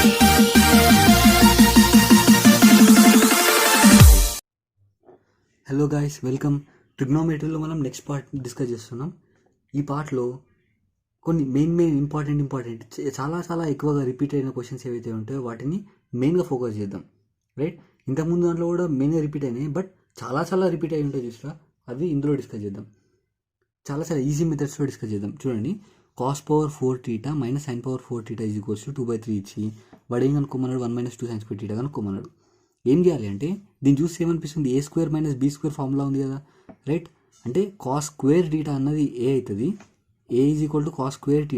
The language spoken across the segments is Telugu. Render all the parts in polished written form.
Hello guys, welcome. ట్రిగ్నోమెట్రీలో మనం నెక్స్ట్ పార్ట్ డిస్కస్ చేస్తున్నాం. ఈ పార్ట్లో కొన్ని మెయిన్ ఇంపార్టెంట్ చాలా ఎక్కువగా రిపీట్ అయిన క్వశ్చన్స్ ఏవైతే ఉంటాయో వాటిని మెయిన్గా ఫోకస్ చేద్దాం. రైట్, ఇంతకుముందు దాంట్లో కూడా మెయిన్గా రిపీట్ అయినాయి, బట్ చాలా రిపీట్ అయి ఉంటాయి చూసినా, అవి ఇందులో డిస్కస్ చేద్దాం. చాలా ఈజీ మెథడ్స్లో డిస్కస్ చేద్దాం. చూడండి, cos power 4θ minus sine power 4θ equals to 2/3 ఇచ్చి వాడు ఏం కనుక్కోమన్నాడు, 1 - 2 sin square θ కనుక్కోమన్నాడు. ఏం చేయాలి అంటే దీన్ని చూస్తే ఏమనిపిస్తుంది, a² - b² ఫార్ములా ఉంది కదా. రైట్, అంటే కాస్ స్క్వేర్ టీటా అన్నది ఏ అవుతుంది, a = cos square θ,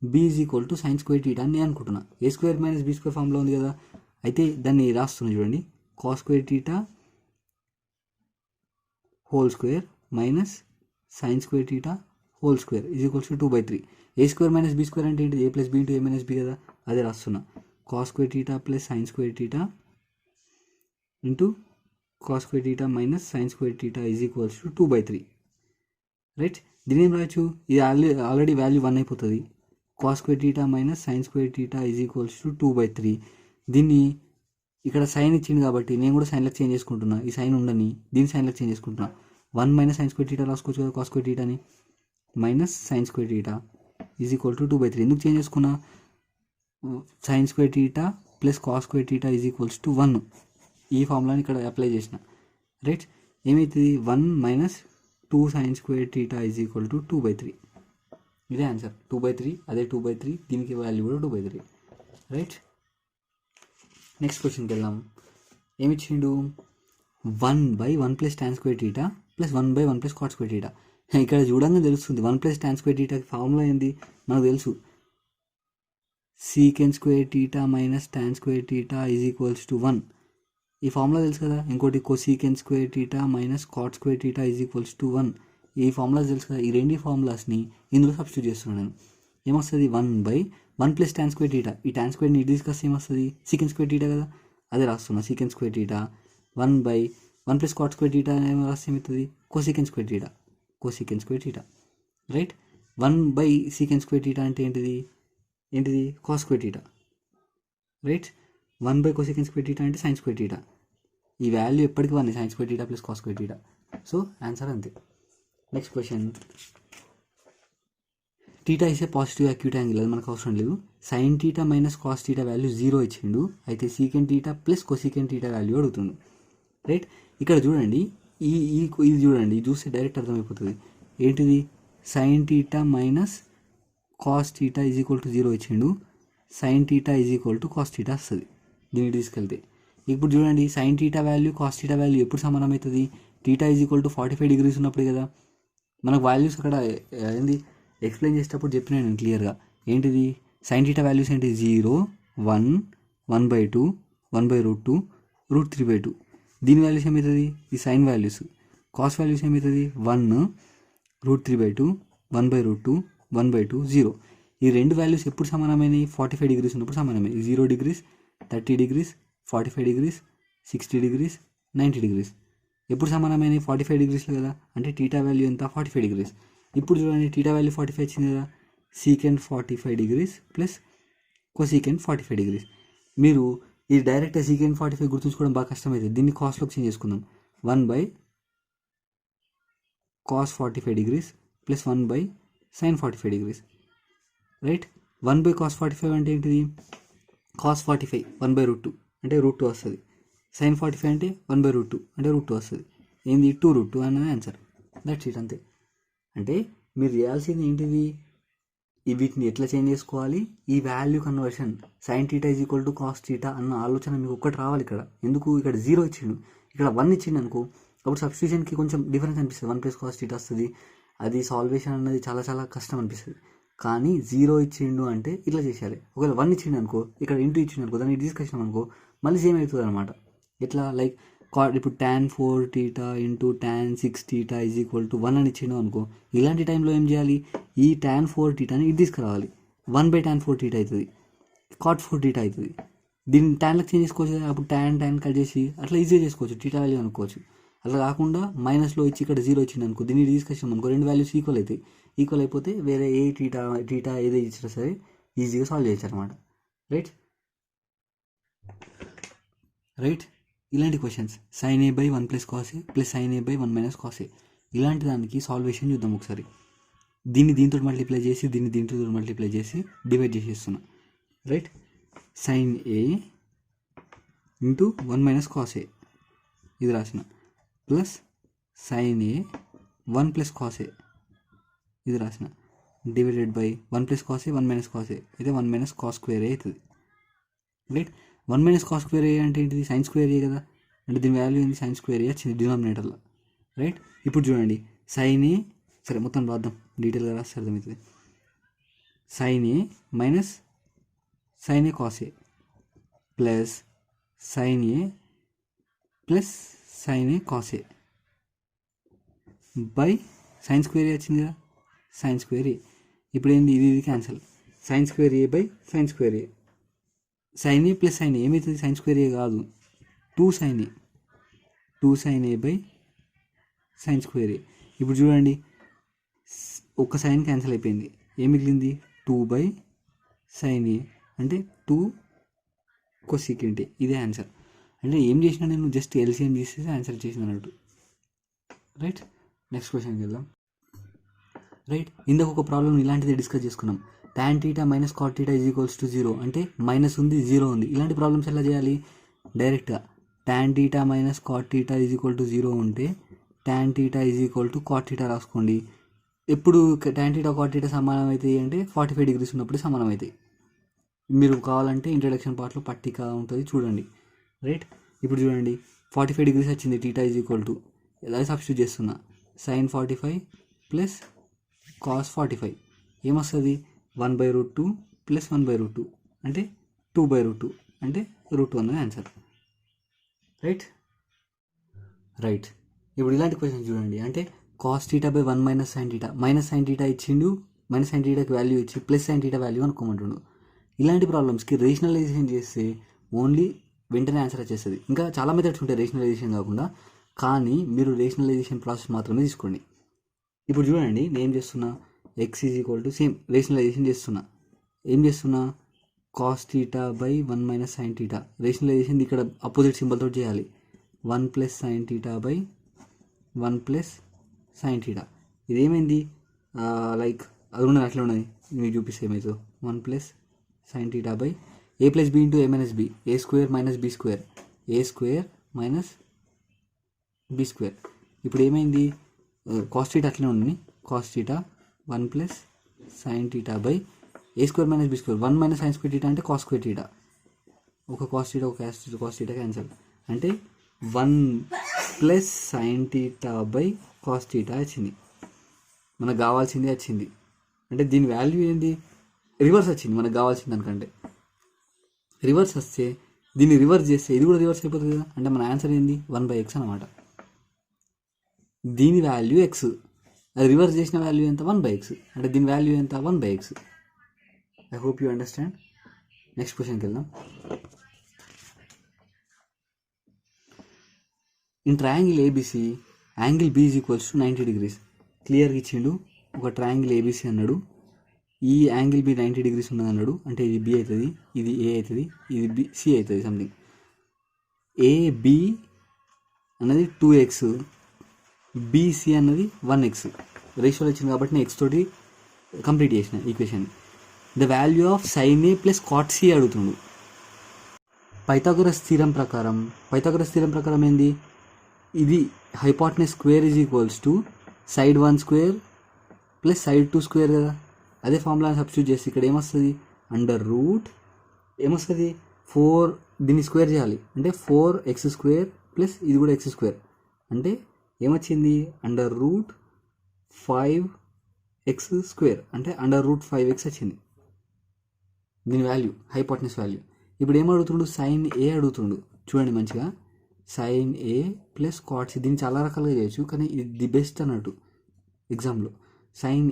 b = sin square θ అని నేను అనుకుంటున్నా. a² - b² ఫార్ములా ఉంది కదా. అయితే దాన్ని రాస్తున్నా చూడండి, cos square θ whole square minus sin square θ whole square = 2/3. a² - b² అంటే ఏంటి, a + b × a - b కదా. అదే రాస్తున్నా, cos square θ + sin square θ into cos square θ minus sin square θ = 2/3. Right, దీని ఏం రాయొచ్చు, ఇది ఆల్రెడీ వాల్యూ 1 అయిపోతుంది. cos square θ minus sin square θ = 2/3. దీన్ని ఇక్కడ సైన్ ఇచ్చింది కాబట్టి నేను కూడా సైన్లకు చేంజ్ చేసుకుంటున్నా. ఈ సైన్ ఉండని దీని సైన్లకు చేంజ్ చేసుకుంటున్నా. 1 - sin square θ రాసుకోవచ్చు కదా, cos square θ అని మైనస్ sin square θ = 2/3. ఎందుకు చేంజ్ చేసుకున్నా, sin square θ plus cos square θ = 1. ఈ ఫార్ములాని ఇక్కడ అప్లై చేసిన. రైట్, ఏమవుతుంది, 1 - 2 sin square θ = 2/3. ఇదే ఆన్సర్, 2/3. అదే 2/3, దీనికి వాల్యూ కూడా 2/3. రైట్, నెక్స్ట్ క్వశ్చన్కి వెళ్దాం. ఏమిచ్చిండు, 1/1 + tan square θ + 1/1 + cot square θ. ఇక్కడ చూడంగా తెలుస్తుంది, 1 + tan square θ ఫార్ములా ఏంది మనకు తెలుసు, secant square θ minus tan square θ = 1. ఈ ఫార్ములా తెలుసు కదా. ఇంకోటి cosecant square θ minus cot square θ = 1. ఈ ఫార్ములాస్ తెలుసు కదా. ఈ రెండు ఫార్ములాస్ని ఇందులో సబ్స్టిట్యూట్ చేస్తున్నాను నేను. ఏమొస్తుంది, 1/1 + tan square θ. ఈ tan square ని తీసుకొస్తే ఏమొస్తుంది, secant square θ కదా. అదే రాస్తున్నా, secant square θ 1/1 + cot square θ ఏమో రాస్తే ఏమవుతుంది, cosecant square θ. Right, 1/secant square θ అంటే ఏంటిది cos square θ. Right, 1/cosecant square θ అంటే sin square θ. ఈ వాల్యూ ఎప్పటికీ 1 sin square θ + cos square θ. So answer అంతే. Next question, theta is a positive acute angle, అది మనకు అవసరం లేదు. sin θ మైనస్ cos θ వాల్యూ 0 ఇచ్చిండు. అయితే secant θ ప్లస్ cosecant θ వాల్యూ అడుగుతుండు. రైట్, ఇక్కడ చూడండి, ఇది చూడండి, చూస్తే డైరెక్ట్ అర్థమైపోతుంది. ఏంటిది, sin θ మైనస్ cos θ = 0 ఇచ్చిండు. sin θ = cos θ వస్తుంది దీన్ని తీసుకెళ్తే. ఇప్పుడు చూడండి, sin θ వాల్యూ cos θ వాల్యూ ఎప్పుడు సమానం అవుతుంది, θ = 45 degrees ఉన్నప్పుడు కదా. మనకు వాల్యూస్ అక్కడ ఏంది ఎక్స్ప్లెయిన్ చేసేటప్పుడు చెప్పిన నేను క్లియర్గా. ఏంటిది, sin θ వాల్యూస్ ఏంటి, 0, 1, 1/2, 1/√2, √3/2. దీని వాల్యూస్ ఏమవుతుంది, ఈ సైన్ వాల్యూస్. కాస్ వాల్యూస్ ఏమవుతుంది, 1, √3/2, 1/√2, 1/2, 0. ఈ రెండు వాల్యూస్ ఎప్పుడు సమానమైనవి, 45 degrees ఉన్నప్పుడు సమానమైనవి. 0 degrees, 30 degrees, 45 degrees, 60 degrees, 90 degrees. ఎప్పుడు సమానమైనవి, 45 degreesలో కదా. అంటే θ వాల్యూ ఎంత, 45 degrees. ఇప్పుడు చూడండి, θ వాల్యూ 45 వచ్చింది కదా. secant 45 degrees plus cosecant 45 degrees. మీరు ఇది డైరెక్ట్గా secant 45 గుర్తుంచుకోవడం బాగా కష్టమవుతుంది. దీన్ని కాస్ట్లోకి చేంజ్ చేసుకుందాం. 1/cos 45 degrees plus 1/sin 45 degrees. Right, 1/cos 45 అంటే ఏంటిది, cos 45 1/√2 అంటే √2 వస్తుంది. sin 45 అంటే 1/√2 అంటే √2 వస్తుంది. ఏంది, 2√2 అన్నది ఆన్సర్. దట్స్ ఇట్, అంతే. అంటే మీరు చేయాల్సింది ఏంటిది, వీటిని ఎట్లా చేంజ్ చేసుకోవాలి, ఈ వాల్యూ కన్వర్షన్. sin θ = cos θ అన్న ఆలోచన మీకు ఒక్కటి రావాలి ఇక్కడ. ఎందుకు, ఇక్కడ 0 ఇచ్చిండు, ఇక్కడ 1 ఇచ్చిండు అనుకో, అప్పుడు సబ్స్టిట్యూషన్కి కొంచెం డిఫరెన్స్ అనిపిస్తుంది. 1 + cos θ వస్తుంది. అది సాల్వేషన్ అన్నది చాలా కష్టం అనిపిస్తుంది. కానీ 0 ఇచ్చిండు అంటే ఇట్లా చేసేయాలి. ఒకవేళ 1 ఇచ్చిండు అనుకో, ఇక్కడ ఇంటూ ఇచ్చిండు అనుకో, దాన్ని డిస్కషన్ అనుకో, మళ్ళీ సేమ్ అవుతుంది అనమాట. ఎట్లా, లైక్ ఇప్పుడు tan 4θ ఇంటూ tan 6θ = 1 అని ఇచ్చిండు అనుకో, ఇలాంటి టైంలో ఏం చేయాలి, ఈ tan 4θని ఇది తీసుకురావాలి. 1/tan 4θ అవుతుంది, cot 4θ అవుతుంది. దీన్ని ట్యాన్లకు చేంజ్ చేసుకోవచ్చు. అప్పుడు tan కట్ చేసి అట్లా ఈజీగా చేసుకోవచ్చు, θ వాల్యూ అనుకోవచ్చు. అట్లా కాకుండా మైనస్లో ఇచ్చి ఇక్కడ 0 ఇచ్చింది అనుకో, దీన్ని తీసుకొచ్చాం అనుకో, రెండు వాల్యూస్ ఈక్వల్ అవుతాయి. ఈక్వల్ అయిపోతే వేరే ఏ θ ఏదో ఇచ్చినా సరే ఈజీగా సాల్వ్ చేయొచ్చు అనమాట. Right, right. ఇలాంటి questions sin a by 1 plus cos A plus sin a by 1 minus cos A, ఇలాంటి దానికి సాల్వేషన్ చూద్దాం ఒకసారి. దీంతో మల్టిప్లై చేసి దీంతో మల్టిప్లై చేసి డివైడ్ చేసేస్తున్నా. Right. sin a into 1 minus cos A ఇది రాసిన, plus sin a 1 plus cos A ఇది రాసిన, divided by 1 plus cos A 1 minus cos A అయితే 1 మైనస్ కాస్ స్క్వేర్ ఏ అవుతుంది. Right. 1 minus cos square A అంటే ఏంటిది, సైన్ స్క్వేర్ ఏ కదా, అంటే దీని వాల్యూ ఏంటి, సైన్ స్క్వేర్ ఏ వచ్చింది డినామినేటర్లో. రైట్. ఇప్పుడు చూడండి sin a, సరే మొత్తం రాద్దాం, డీటెయిల్గా రాస్తే అర్థమవుతుంది. sin a minus sin a cos A plus sin a plus sin a cos A by sine square A వచ్చింది కదా, సైన్ స్క్వేర్ ఏ. ఇప్పుడు ఏంది, ఇది cancel, sine square A by sine square A, sine A plus sine A ఏమవుతుంది, సైన్ స్క్వేర్ ఏ కాదు 2 sin a by sine square A. ఇప్పుడు చూడండి ఒక సైన్ క్యాన్సిల్ అయిపోయింది, ఏం మిగిలింది 2 బై సైన్ ఏ అంటే 2 కొసీకెంట్ ఏ. ఇదే ఆన్సర్. అంటే ఏం చేసినా నేను జస్ట్ ఎల్సిఎం చేసేసి ఆన్సర్ చేసిన అన్నట్టు. రైట్. నెక్స్ట్ క్వశ్చన్కి వెళ్దాం. రైట్. ఇందాక ఒక ప్రాబ్లం ఇలాంటిదే డిస్కస్ చేసుకున్నాం. tan θ minus cot θ is equals to 0 అంటే మైనస్ ఉంది 0 ఉంది. ఇలాంటి ప్రాబ్లమ్స్ ఎలా చేయాలి, డైరెక్ట్గా tan θ minus cot θ is equal to 0 ఉంటే tan θ is equal to cot θ రాసుకోండి. ఎప్పుడు tan θ cot θ సమానం అవుతాయి అంటే 45 డిగ్రీస్ ఉన్నప్పుడు సమానం అవుతాయి. మీరు కావాలంటే ఇంట్రడక్షన్ పార్ట్లో పట్టిక ఉంటుంది చూడండి. రైట్. ఇప్పుడు చూడండి 45 డిగ్రీస్ వచ్చింది, θ ఈజ్ ఈక్వల్ టు ఎలా సబ్స్టిట్యూట్ చేస్తున్నా, sin 45 ప్లస్ cos 45 ఏమొస్తుంది, 1/√2 ప్లస్ 1/√2 అంటే 2/√2 అంటే √2 అన్నది ఆన్సర్. రైట్. ఇప్పుడు ఇలాంటి క్వశ్చన్ చూడండి, అంటే cos θ by 1 minus sin θ, minus sin θ ఇచ్చిండు, మైనస్ sin θకి వాల్యూ ఇచ్చి ప్లస్ sin θ వాల్యూ అనుకోమంటుండు. ఇలాంటి ప్రాబ్లమ్స్కి రేషనలైజేషన్ చేస్తే ఓన్లీ వెంటనే ఆన్సర్ వచ్చేస్తుంది. ఇంకా చాలా మెథడ్స్ ఉంటాయి రేషనలైజేషన్ కాకుండా, కానీ మీరు రేషనలైజేషన్ ప్రాసెస్ మాత్రమే తీసుకోండి. ఇప్పుడు చూడండి నేను ఏం చేస్తున్నా, x is equal to same rationalisation చేస్తున్నా. ఏం చేస్తున్నా, cos θ by 1 minus sin θ, rationalisation ఇక్కడ అపోజిట్ సింబల్తో చేయాలి. 1 plus sin θ by 1 plus sin θ. ఇదేమైంది, లైక్ అది ఉన్నది అట్లా ఉన్నది, మీకు చూపిస్తే ఏమవుతుందో. 1 plus sin θ by a plus b into a minus b, a square minus b square, a square minus b square. ఇప్పుడు ఏమైంది, cos θ అట్లనే ఉంది, cos θ 1 plus sin θ by a square minus b square, 1 minus sin square θ అంటే cos స్క్వేర్ θ, ఒక cos θ ఒక cos θ క్యాన్సల్, అంటే 1 ప్లస్ sin θ బై cos θ వచ్చింది. మనకు కావాల్సిందే వచ్చింది, అంటే దీని వాల్యూ ఏంది, రివర్స్ వచ్చింది మనకు కావాల్సింది దానికంటే. రివర్స్ వస్తే దీన్ని రివర్స్ చేస్తే ఇది కూడా రివర్స్ అయిపోతుంది కదా, అంటే మన ఆన్సర్ ఏంది 1/x అనమాట. దీని వాల్యూ ఎక్స్, అది రివర్స్ చేసిన వాల్యూ ఎంత 1/x, అంటే దీని వాల్యూ ఎంత 1/x. I hope you understand. Next క్వశ్చన్కి వెళ్దాం. In triangle ABC angle B is equals to 90 degrees. క్లియర్గా ఇచ్చిండు, ఒక ట్రయాంగిల్ ఏబిసి అన్నాడు, ఈ యాంగిల్ బి 90 డిగ్రీస్ ఉన్నది అన్నాడు, అంటే ఇది బి అవుతుంది, ఇది ఏ అవుతుంది, ఇది బి సి అవుతుంది సంథింగ్. ఏబి అన్నది 2x, బీసీ అన్నది 1x. రేషియోలో వచ్చింది కాబట్టి నేను ఎక్స్ తోటి కంప్లీట్ చేసిన equation. The value of sine A plus cot C అడుగుతుండు. పైథాగరస్ థీరం ప్రకారం ఏంది, ఇది hypotenuse square is equals to side 1 square plus side 2 square కదా. అదే ఫార్ములాని సబ్స్టిట్యూట్ చేసి ఇక్కడ ఏమొస్తుంది, అండర్ రూట్ ఏమొస్తుంది 4, దీన్ని స్క్వేర్ చేయాలి అంటే 4x స్క్వేర్ ప్లస్ ఇది కూడా x స్క్వేర్, అంటే ఏమొచ్చింది అండర్ రూట్ 5x స్క్వేర్, అంటే అండర్ రూట్ 5x వచ్చింది దీని వాల్యూ, హైపోటెనస్ వాల్యూ. ఇప్పుడు ఏం అడుగుతుండు, సైన్ ఏ అడుగుతుండు. చూడండి మంచిగా, sign A plus cot C, దీన్ని చాలా రకాలుగా చేయొచ్చు కానీ ఇది ది బెస్ట్ అన్నట్టు ఎగ్జామ్లో. సైన్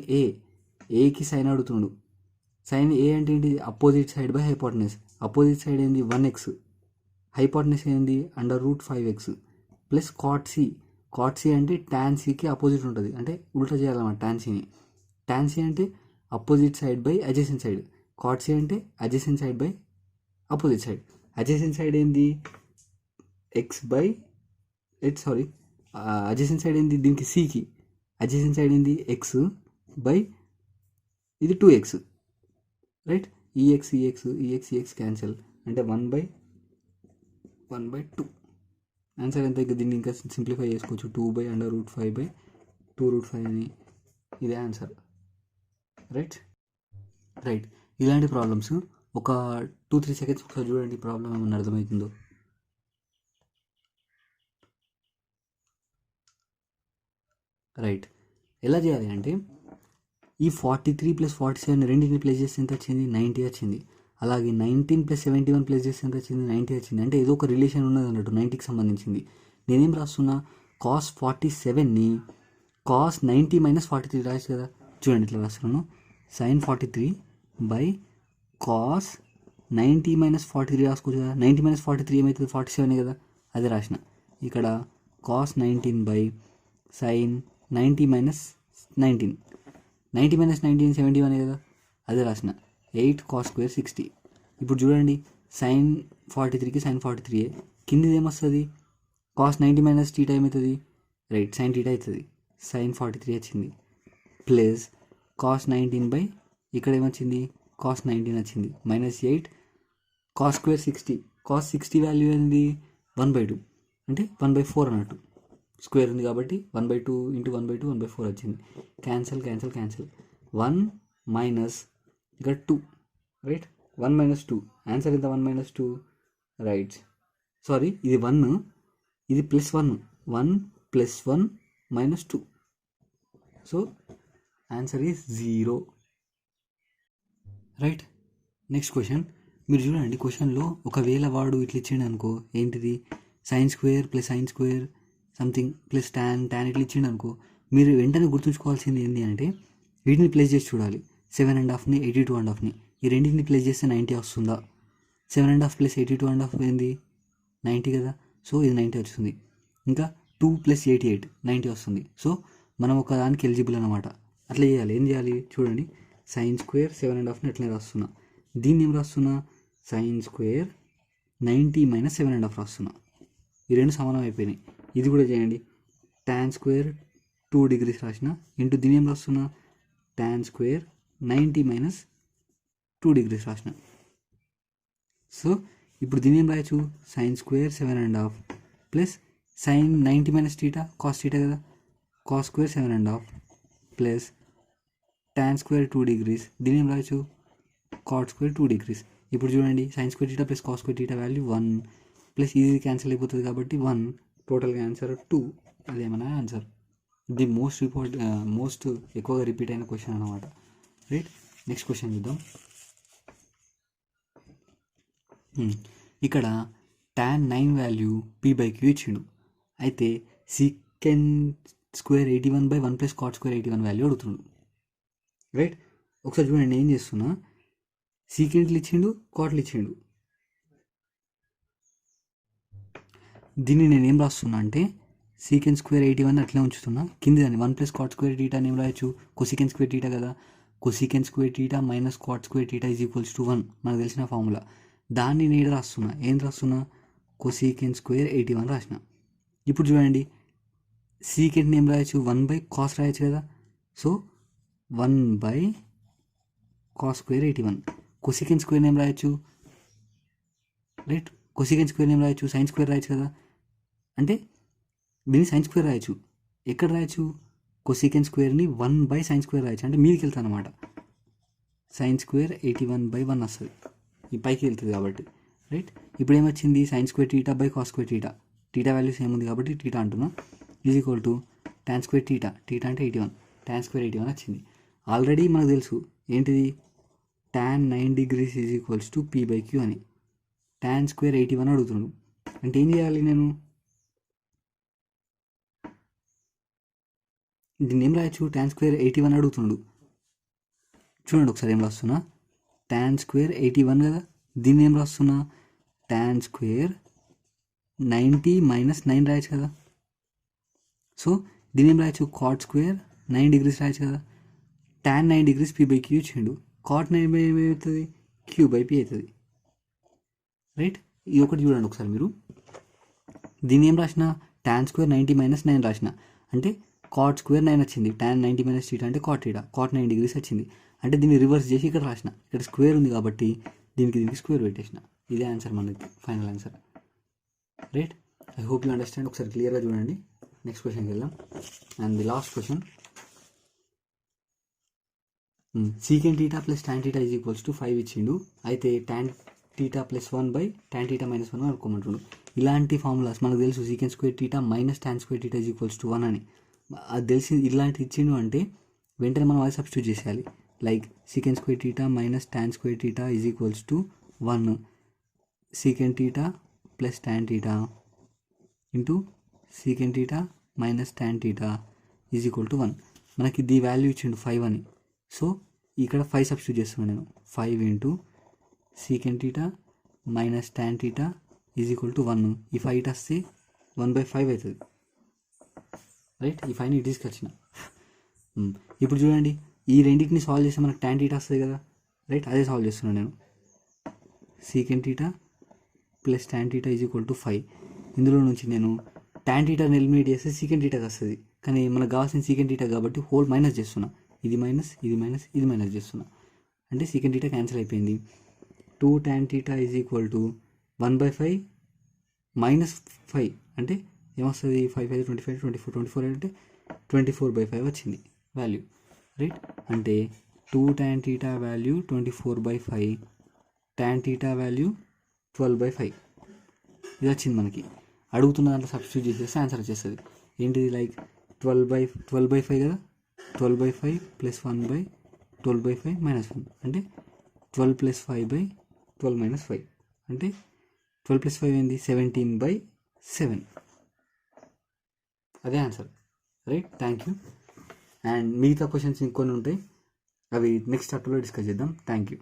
ఏకి సైన్ అడుగుతుండు. సైన్ ఏ అంటే ఏంటి, opposite side by hypotenuse. Opposite side ఏంది 1x, హైపోటెనస్ ఏంది under root 5x plus cot C అంటే టాన్ సికి అపోజిట్ ఉంటుంది, అంటే ఉల్టా చేయాలన్నమాట టాన్ సిని. టాన్ సి అంటే opposite side by adjacent side, cot C అంటే adjacent side by opposite side. Adjacent side ఏంది x by sorry adjacent side ఏంది దీనికి సికి అడ్జసెంట్ సైడ్ ఏంది ఎక్స్ బై ఇది 2x, రైట్. ఈఎక్స్ క్యాన్సిల్ అంటే 1/2. ఆన్సర్ ఎంత? దీన్ని ఇంకా సింప్లిఫై చేసుకోవచ్చు, 2/√5/2√5 అని. ఇదే ఆన్సర్, రైట్. ఇలాంటి ప్రాబ్లమ్స్ ఒక 2-3 సెకండ్స్ ఒకసారి చూడండి, ప్రాబ్లం ఏమన్నా అర్థమవుతుందో. రైట్, ఎలా చేయాలి అంటే ఈ 43 + 47 రెండింటిని ప్లేస్ చేస్తే ఎంత వచ్చింది? 90 వచ్చింది. అలాగే 19 + 71 ప్లేస్ చేస్తే ఎంత వచ్చింది? 90 వచ్చింది. అంటే ఏదో ఒక రిలేషన్ ఉన్నది అన్నట్టు 90కి సంబంధించింది. నేనేం రాస్తున్నా? cos 47ని cos 90 - 43 రాయచ్చు కదా. చూడండి ఇట్లా రాస్తున్నాను, sin 43/cos 90 - 43 రాసుకోవచ్చు కదా. 90 - 43 ఏమవుతుంది? 47 కదా, అదే రాసిన. ఇక్కడ cos 19/sin 90 - 19, 90 - 19 71 కదా, అదే రాసిన. 8 cos square 60. ఇప్పుడు చూడండి, sin 43కి sin 43 కిందిది ఏమొస్తుంది? cos 90 - θ ఏమవుతుంది? రైట్, sin θ అవుతుంది. sin 43 వచ్చింది ప్లస్ cos 19 ఇక్కడ ఏమొచ్చింది? cos 19 వచ్చింది -8 cos square 60. cos 60 వాల్యూ ఏంది? 1/2 అంటే 1/4 అన్నట్టు. స్క్వేర్ ఉంది కాబట్టి 1/2 × 1/2 1/4 వచ్చింది. క్యాన్సల్ 1 మైనస్ ఇక్కడ 2, రైట్. 1 - 2 ఆన్సర్ ఎంత? 1 - 2, రైట్. సారీ, ఇది 1, ఇది +1, 1 + 1 - 2. So answer is 0, right. Next question మీరు చూడండి. క్వశ్చన్లో ఒకవేళ వాడు ఇట్లా ఇచ్చిండు అనుకో, ఏంటిది? sin² + sin² something plus tan ఇట్లా ఇచ్చిండు అనుకో, మీరు వెంటనే గుర్తుంచుకోవాల్సింది ఏంటి అంటే వీటిని ప్లేస్ చేసి చూడాలి. 7.5ని 82.5ని ఈ రెండింటిని ప్లేస్ చేస్తే 90 వస్తుందా? 7.5 + 82.5 ఏంది? 90 కదా. సో ఇది 90 వస్తుంది. ఇంకా 2 + 88 90 వస్తుంది. సో మనం ఒక దానికి ఎలిజిబుల్ అనమాట. అట్లా చేయాలి. ఏం చేయాలి చూడండి, sin² 7.5ని అట్లనే రాస్తున్నా. దీన్ని ఏం రాస్తున్నా? sin² 90 - 7.5 రాస్తున్నా. ఈ రెండు సమానం అయిపోయినాయి. ఇది కూడా చేయండి. tan² 2 degrees రాసిన ఇంటూ దీని ఏం రాస్తున్నా? tan² 90 - 2 degrees రాసిన. సో ఇప్పుడు దీని ఏం రాయచ్చు? sin² 7.5 ప్లస్ sin 90 - θ cos θ కదా, cos² 7.5 ప్లస్ tan² 2 degrees. దీని ఏం రాయచ్చు? cot² 2 degrees. ఇప్పుడు చూడండి, sin² θ + cos² θ వాల్యూ 1 ప్లస్ ఇది క్యాన్సిల్ అయిపోతుంది కాబట్టి 1, టోటల్గా ఆన్సర్ 2. అదే మన ఆన్సర్. ఇది మోస్ట్ ఎక్కువగా రిపీట్ అయిన క్వశ్చన్ అనమాట, రైట్. నెక్స్ట్ క్వశ్చన్ చూద్దాం. ఇక్కడ tan 9 వాల్యూ p/q ఇచ్చిండు. అయితే sec² 81/1 + cot² 81 వాల్యూ అడుగుతుండు, రైట్. ఒకసారి చూడండి, నేను ఏం చేస్తున్నా, సీకెంట్లు ఇచ్చిండు, కాట్లు ఇచ్చిండు. దీన్ని నేను ఏం రాస్తున్నా అంటే sec² 81 అట్లే ఉంచుతున్నా. కింది దాన్ని 1 + cot² θ అని ఏం రాయచ్చు? cosec² θ కదా. cosec² θ - cot² θ = 1 మనకు తెలిసిన ఫార్ములా. దాన్ని నేను రాస్తున్నా. ఏం రాస్తున్నా? cosec² 81 రాసిన. ఇప్పుడు చూడండి, సీకెంట్ని ఏం రాయచ్చు? 1/cos రాయచ్చు కదా. So 1/cos² 81. cosec² ఏం రాయచ్చు? రైట్, cosec² ఏం రాయచ్చు? sin² రాయచ్చు కదా. అంటే దీన్ని sin² రాయచ్చు. ఎక్కడ రాయచ్చు? cosec² 1/sin² రాయచ్చు. అంటే మీదకి వెళ్తాను అనమాట. sin² 81/1 వస్తుంది, ఈ పైకి వెళ్తుంది కాబట్టి, రైట్. ఇప్పుడు ఏమొచ్చింది? sin² θ / cos² θ వాల్యూస్ ఏముంది కాబట్టి θ అంటున్నా, ఈజ్ ఈక్వల్ టు tan² θ అంటే 81, tan² 81 వచ్చింది. ఆల్రెడీ మనకు తెలుసు ఏంటిది? tan 9 degrees = p/q అని. tan² 81 అడుగుతున్నాడు అంటే ఏం చేయాలి? నేను దీన్ని ఏం రాయచ్చు? tan² 81 అడుగుతున్నాడు. చూడండి ఒకసారి ఏం రాస్తున్నా, tan² 81 కదా. దీన్ని ఏం రాస్తున్నా? tan² 90 - 9 రాయచ్చు కదా. సో దీన్ని ఏం రాయచ్చు? cot² 9 degrees రాయచ్చు కదా. tan 9 degrees p/q ఇచ్చిండు. cot 9 ఏమవుతుంది? q/p అవుతుంది, రైట్. ఇది ఒకటి చూడండి ఒకసారి మీరు. దీని ఏం రాసిన tan స్క్వేర్ 90 మైనస్ 9 రాసిన, అంటే cot స్క్వేర్ 9 వచ్చింది, tan 90 మైనస్ θ అంటే cot θ, cot 9 degrees వచ్చింది. అంటే దీన్ని రివర్స్ చేసి ఇక్కడ రాసిన, ఇక్కడ స్క్వేర్ ఉంది కాబట్టి దీనికి స్క్వేర్ పెట్టేసిన. ఇదే ఆన్సర్ మనకి final answer. Right, I hope you understand. ఒకసారి క్లియర్గా చూడండి. నెక్స్ట్ క్వశ్చన్కి వెళ్దాం. And the last question, secant θ plus tan θ is equals to 5 ఇచ్చిండు. అయితే tan θ plus 1 by tan θ minus 1 అనుకోమంటుండు. ఇలాంటి ఫార్ములాస్ మనకు తెలుసు, secant square θ minus tan square θ is equals to 1 అని. అది తెలిసి ఇలాంటి ఇచ్చిండు అంటే వెంటనే మనం అది సబ్స్టిట్యూట్ చేసేయాలి. Like secant square θ minus tan square θ is equals to 1, secant θ plus tan θ into secant θ minus tan θ is equal to 1. మనకి ది వాల్యూ ఇచ్చిండు 5 అని. సో ఇక్కడ 5 సబ్స్టిట్యూట్ చేస్తున్నాను నేను. 5 into secant θ minus tan θ is equal to 1. ఈ 5 ఇటు వస్తే 1/5 అవుతుంది. రైట్, ఈ 5ని ఇటు తీసుకొచ్చిన. ఇప్పుడు చూడండి, ఈ రెండింటిని సాల్వ్ చేస్తే మనకు tan θ వస్తుంది కదా. రైట్, అదే సాల్వ్ చేస్తున్నాను నేను. Secant θ plus tan θ is equal to 5. ఇందులో నుంచి నేను tan θని ఎలిమినేట్ చేస్తే సీకెంట్ θకి వస్తుంది. కానీ మనకు కావాల్సిన సీకెంట్ θ కాబట్టి హోల్ మైనస్ చేస్తున్నా. ఇది మైనస్, ఇది మైనస్, ఇది మైనస్ చేస్తున్నా. అంటే సీకెంట్ θ క్యాన్సిల్ అయిపోయింది. 2 tan θ is equal to 1/5 minus 5 అంటే ఏమొస్తుంది, 5 5 25 24 24 అంటే 24/5 వచ్చింది వాల్యూ. రైట్, అంటే 2 tan θ వాల్యూ 24/5, tan θ వాల్యూ 12/5 ఇది వచ్చింది మనకి. అడుగుతున్న దాంట్లో సబ్స్టిట్యూట్ చేసేస్తే ఆన్సర్ వచ్చేస్తుంది. ఏంటిది, లైక్ 12/5 కదా, 12/5 ప్లస్ 1/12/5 మైనస్ 1 అంటే 12 ప్లస్ 5/12 మైనస్ 5 అంటే 12 ప్లస్ 5 ఏంది, 17/7. అదే answer. Right, thank you. And మిగతా క్వశ్చన్స్ ఇంకొన్ని ఉంటాయి, అవి నెక్స్ట్ చాప్టర్లో డిస్కస్ చేద్దాం. Thank you.